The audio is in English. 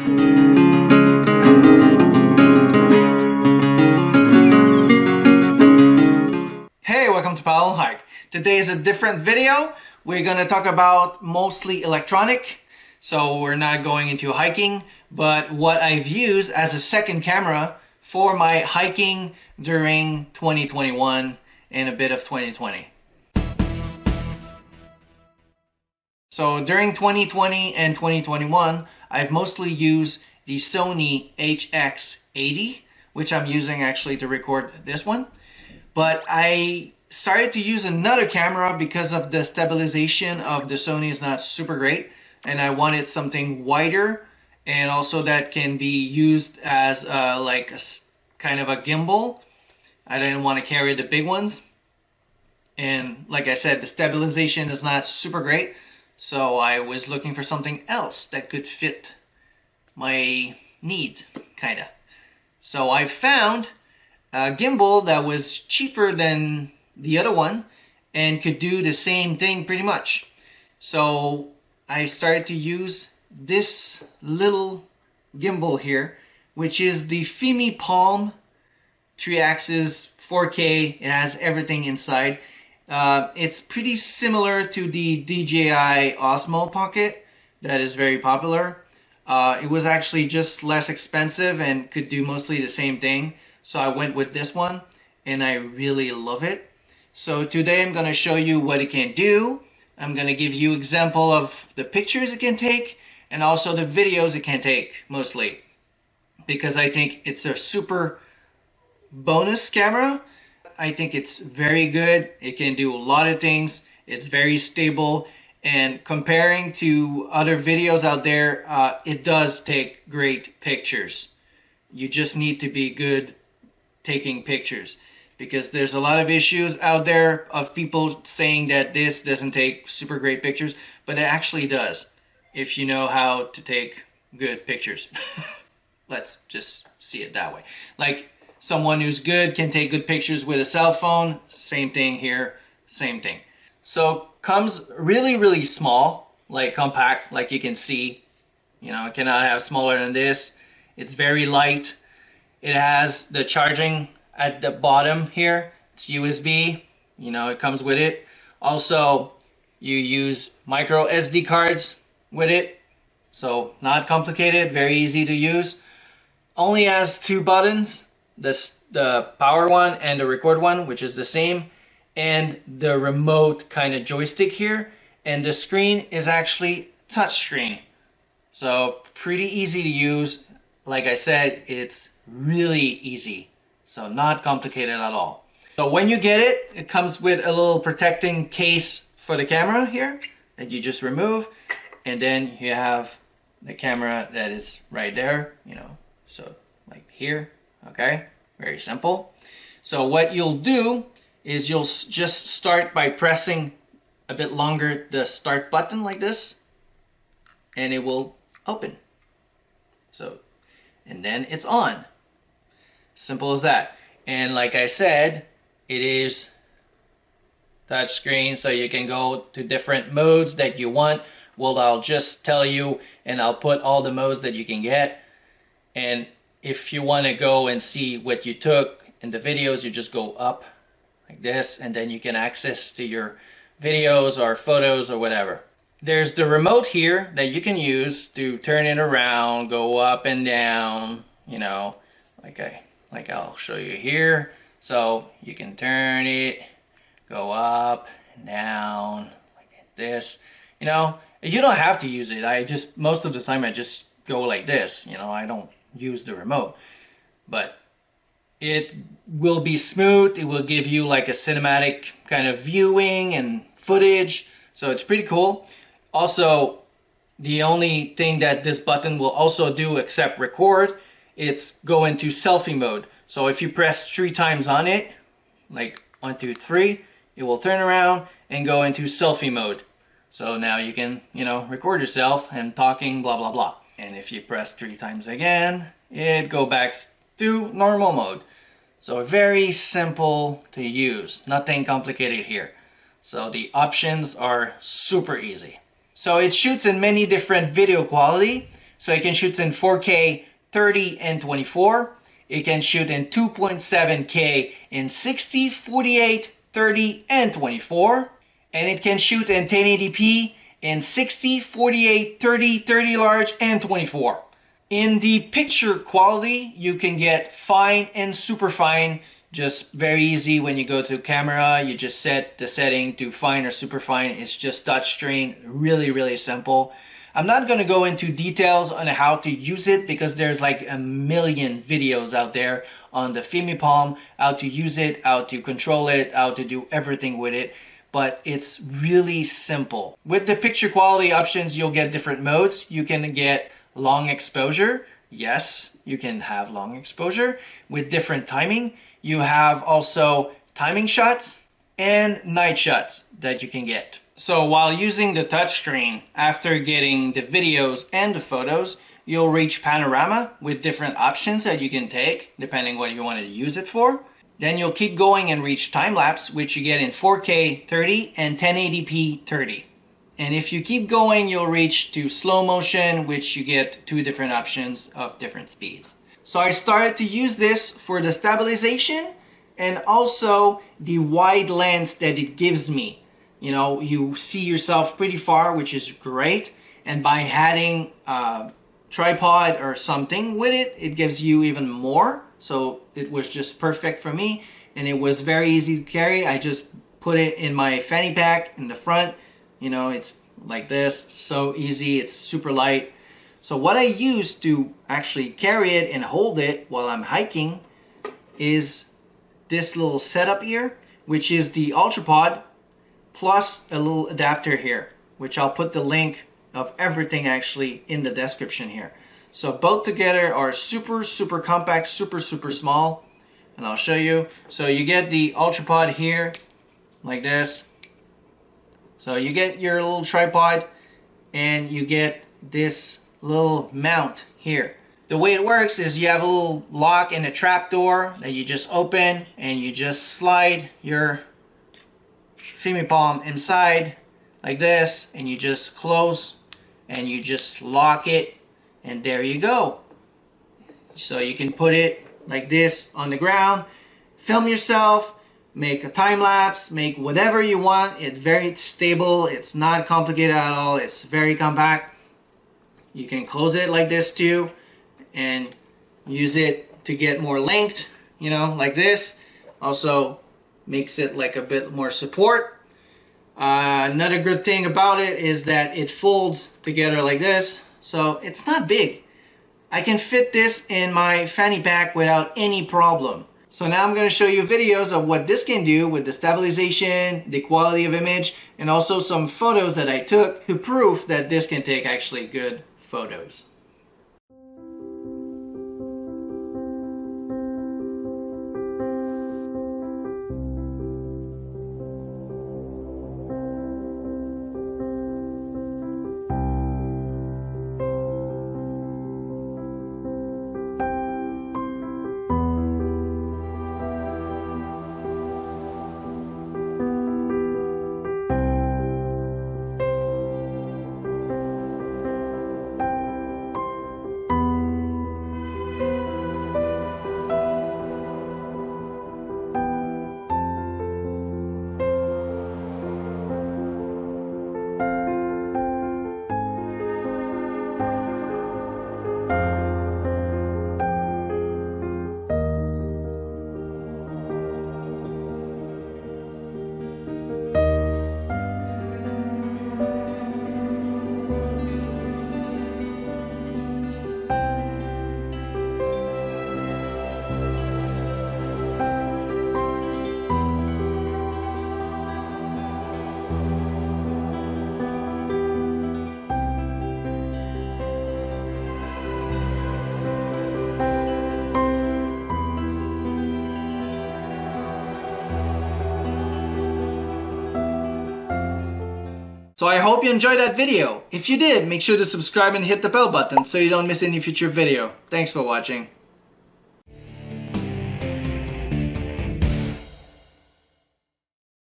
Hey, welcome to Paddle Hike. Today is a different video. We're going to talk about mostly electronic. So we're not going into hiking, but what I've used as a second camera for my hiking during 2021 and a bit of 2020. So during 2020 and 2021, I've mostly used the Sony HX80, which I'm using actually to record this one. But I started to use another camera because of the stabilization of the Sony is not super great. And I wanted something wider and also that can be used as like a kind of a gimbal. I didn't want to carry the big ones. And like I said, the stabilization is not super great. So I was looking for something else that could fit my need, kind of. So I found a gimbal that was cheaper than the other one and could do the same thing pretty much. So I started to use this little gimbal here, which is the Fimi Palm 3-axis 4K. It has everything inside. It's pretty similar to the DJI Osmo Pocket that is very popular. It was actually just less expensive and could do mostly the same thing. So I went with this one and I really love it. So today I'm going to show you what it can do. I'm going to give you an example of the pictures it can take and also the videos it can take mostly. Because I think it's a super bonus camera. I think it's very good. It can do a lot of things. It's very stable. And comparing to other videos out there, it does take great pictures. You just need to be good taking pictures. Because there's a lot of issues out there of people saying that this doesn't take super great pictures. But it actually does. If you know how to take good pictures. Let's just see it that way. Like, someone who's good can take good pictures with a cell phone. Same thing here, same thing. So comes really small, like compact, like you can see. You know, it cannot have smaller than this. It's very light. It has the charging at the bottom here. It's USB, you know, it comes with it. Also, you use micro SD cards with it. So not complicated, very easy to use. Only has 2 buttons. The power one and the record one, which is the same, and the remote kind of joystick here, and the screen is actually touch screen, so pretty easy to use. Like I said, it's really easy, so not complicated at all. So when you get it, it comes with a little protecting case for the camera here that you just remove, and then you have the camera that is right there, you know, so like here. Okay, very simple. So what you'll do is you'll just start by pressing a bit longer the start button like this, and it will open. So, and then it's on. Simple as that. And like I said, it is touch screen, so you can go to different modes that you want. Well, I'll just tell you, and I'll put all the modes that you can get. And if you want to go and see what you took in the videos, you just go up like this, and then you can access to your videos or photos or whatever. There's the remote here that you can use to turn it around, go up and down, you know, like I'll show you here. So you can turn it, go up and down like this. You know, you don't have to use it. Most of the time I just go like this, you know, I don't use the remote, but it will be smooth. It will give you like a cinematic kind of viewing and footage, so it's pretty cool. Also, the only thing that this button will also do except record, it's go into selfie mode. So if you press 3 times on it, like 1, 2, 3, it will turn around and go into selfie mode. So now you can, you know, record yourself and talking, blah blah blah. And if you press 3 times again, it goes back to normal mode. So very simple to use, nothing complicated here. So the options are super easy. So it shoots in many different video quality. So it can shoot in 4K 30 and 24. It can shoot in 2.7K in 60, 48, 30, and 24. And it can shoot in 1080p in 60, 48, 30, 30 large, and 24. In the picture quality, you can get fine and super fine. Just very easy. When you go to camera, you just set the setting to fine or super fine. It's just touchscreen. Really, really simple. I'm not going to go into details on how to use it because there's like a million videos out there on the Fimi Palm, how to use it, how to control it, how to do everything with it. But it's really simple. With the picture quality options, you'll get different modes. You can get long exposure. Yes, you can have long exposure with different timing. You have also timing shots and night shots that you can get. So while using the touchscreen, after getting the videos and the photos, you'll reach panorama with different options that you can take depending what you want to use it for. Then you'll keep going and reach time-lapse, which you get in 4K 30 and 1080p 30. And if you keep going, you'll reach to slow motion, which you get 2 different options of different speeds. So I started to use this for the stabilization and also the wide lens that it gives me. You know, you see yourself pretty far, which is great. And by adding a tripod or something with it, it gives you even more. So it was just perfect for me, and it was very easy to carry. I just put it in my fanny pack in the front. You know, it's like this, so easy, it's super light. So what I use to actually carry it and hold it while I'm hiking is this little setup here, which is the UltraPod plus a little adapter here, which I'll put the link of everything actually in the description here. So both together are super, super compact, super, super small. And I'll show you. So you get the UltraPod here, like this. So you get your little tripod, and you get this little mount here. The way it works is you have a little lock and a trap door that you just open, and you just slide your Fimi Palm inside like this, and you just close, and you just lock it. And there you go. So you can put it like this on the ground, film yourself, make a time lapse, make whatever you want. It's very stable. It's not complicated at all. It's very compact. You can close it like this too and use it to get more length, you know, like this. Also makes it like a bit more support. Another good thing about it is that it folds together like this. So it's not big. I can fit this in my fanny pack without any problem. So now I'm going to show you videos of what this can do with the stabilization, the quality of image, and also some photos that I took to prove that this can take actually good photos. So I hope you enjoyed that video. If you did, make sure to subscribe and hit the bell button so you don't miss any future video. Thanks for watching.